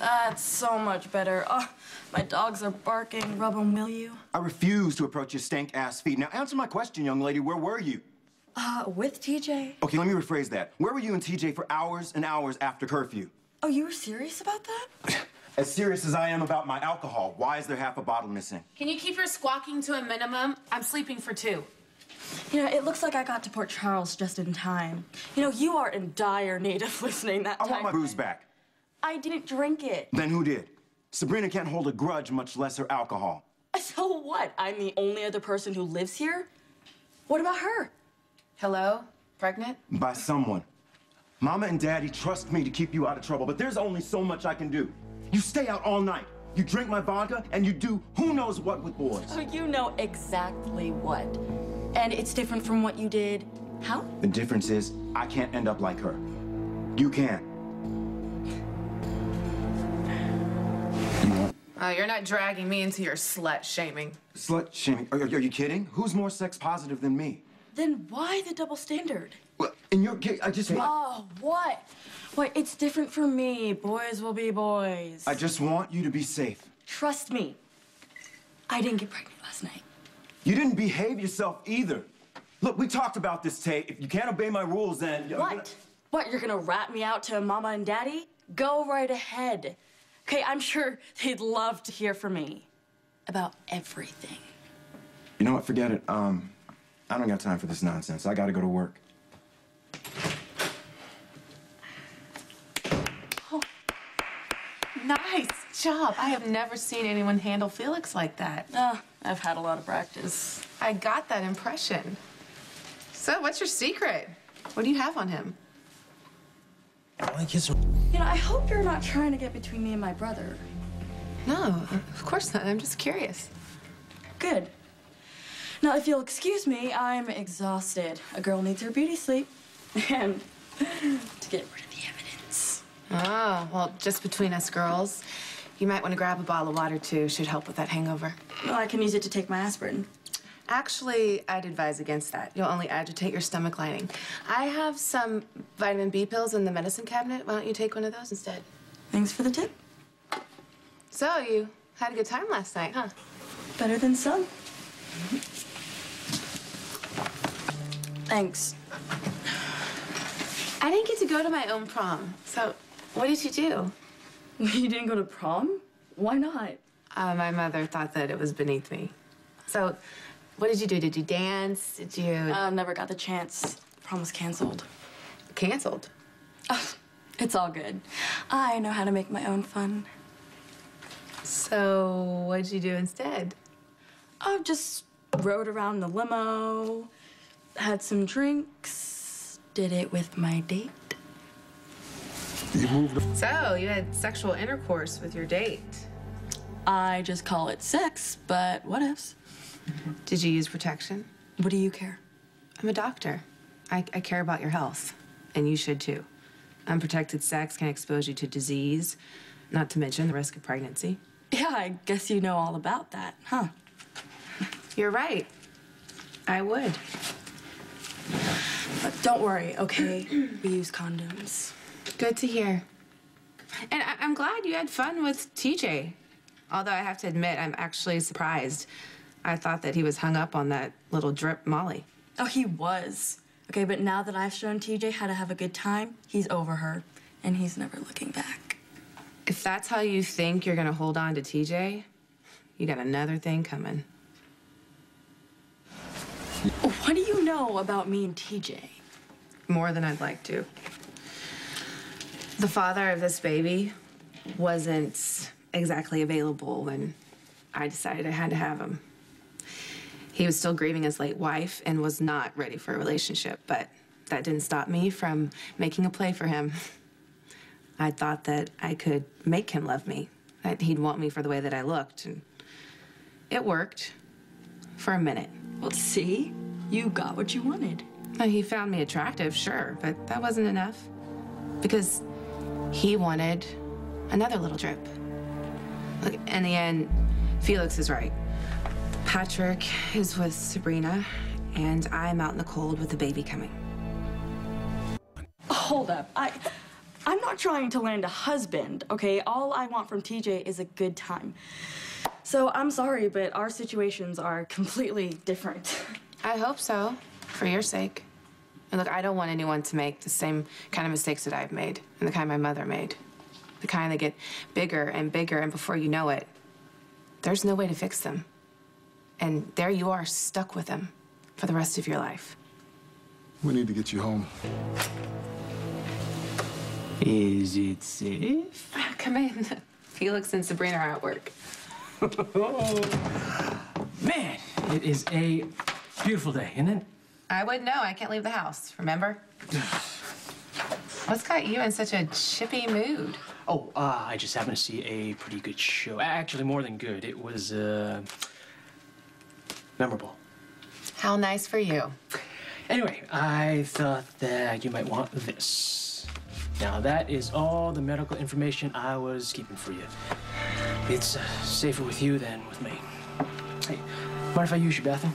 That's so much better. Oh, my dogs are barking. Rub them, will you? I refuse to approach your stank-ass feet. Now, answer my question, young lady. Where were you? With TJ. Okay, let me rephrase that. Where were you and TJ for hours and hours after curfew? Oh, you were serious about that? As serious as I am about my alcohol. Why is there half a bottle missing? Can you keep your squawking to a minimum? I'm sleeping for 2. You know, it looks like I got to Port Charles just in time. You know, you are in dire need of listening that time. I want my booze back. I didn't drink it. Then who did? Sabrina can't hold a grudge, much less her alcohol. So what? I'm the only other person who lives here? What about her? Hello? Pregnant? By someone. Mama and Daddy trust me to keep you out of trouble, but there's only so much I can do. You stay out all night. You drink my vodka, and you do who knows what with boys. Oh, you know exactly what. And it's different from what you did. How? The difference is, I can't end up like her. You can. Oh, you're not dragging me into your slut shaming. Slut shaming? Are you kidding? Who's more sex positive than me? Then why the double standard? Well, in your case, I just want... Oh, what? What, it's different for me. Boys will be boys. I just want you to be safe. Trust me. I didn't get pregnant last night. You didn't behave yourself either. Look, we talked about this, Tay. If you can't obey my rules, then... What? What, you're gonna rat me out to Mama and Daddy? Go right ahead. Okay, I'm sure they'd love to hear from me about everything. You know what? Forget it. I don't got time for this nonsense. I gotta go to work. Oh, nice job. I have never seen anyone handle Felix like that. I've had a lot of practice. I got that impression. So, what's your secret? What do you have on him? You know, I hope you're not trying to get between me and my brother. No, of course not. I'm just curious. Good. Now, if you'll excuse me, I'm exhausted. A girl needs her beauty sleep. And to get rid of the evidence. Oh, well, just between us girls, you might want to grab a bottle of water, too. Should help with that hangover. Well, I can use it to take my aspirin. Actually, I'd advise against that. You'll only agitate your stomach lining. I have some vitamin B pills in the medicine cabinet. Why don't you take one of those instead? Thanks for the tip. So, you had a good time last night, huh? Better than some. Thanks. I didn't get to go to my own prom. So, what did you do? You didn't go to prom? Why not? My mother thought that it was beneath me. So, what did you do? Did you dance? Did you... Never got the chance. Prom was canceled. Canceled? Oh, it's all good. I know how to make my own fun. So, what did you do instead? I just rode around the limo, had some drinks, did it with my date. So, you had sexual intercourse with your date. I just call it sex, but what ifs? Did you use protection? What do you care? I'm a doctor. I care about your health, and you should too. Unprotected sex can expose you to disease, not to mention the risk of pregnancy. Yeah, I guess you know all about that, huh? You're right. I would. But don't worry, okay? We use condoms. Good to hear. And I'm glad you had fun with TJ. Although I have to admit, I'm actually surprised. I thought that he was hung up on that little drip Molly. Oh, he was. Okay, but now that I've shown TJ how to have a good time, he's over her, and he's never looking back. If that's how you think you're gonna hold on to TJ, you got another thing coming. What do you know about me and TJ? More than I'd like to. The father of this baby wasn't exactly available when I decided I had to have him. He was still grieving his late wife and was not ready for a relationship, but that didn't stop me from making a play for him. I thought that I could make him love me, that he'd want me for the way that I looked, and it worked for a minute. Well, see? You got what you wanted. He found me attractive, sure, but that wasn't enough. Because he wanted another little drip. Look, in the end, Felix is right. Patrick is with Sabrina, and I'm out in the cold with the baby coming. Hold up. I'm not trying to land a husband, okay? All I want from TJ is a good time. So I'm sorry, but our situations are completely different. I hope so, for your sake. And look, I don't want anyone to make the same kind of mistakes that I've made and the kind my mother made. The kind that get bigger, and before you know it, there's no way to fix them. And there you are, stuck with them for the rest of your life. We need to get you home. Is it safe? Come in. Felix and Sabrina are at work. Man, it is a beautiful day, isn't it? I wouldn't know. I can't leave the house, remember? What's got you in such a chippy mood? Oh, I just happened to see a pretty good show. Actually, more than good. It was, memorable. How nice for you. Anyway, I thought that you might want this. Now, that is all the medical information I was keeping for you. It's safer with you than with me. Hey, mind if I use your bathroom?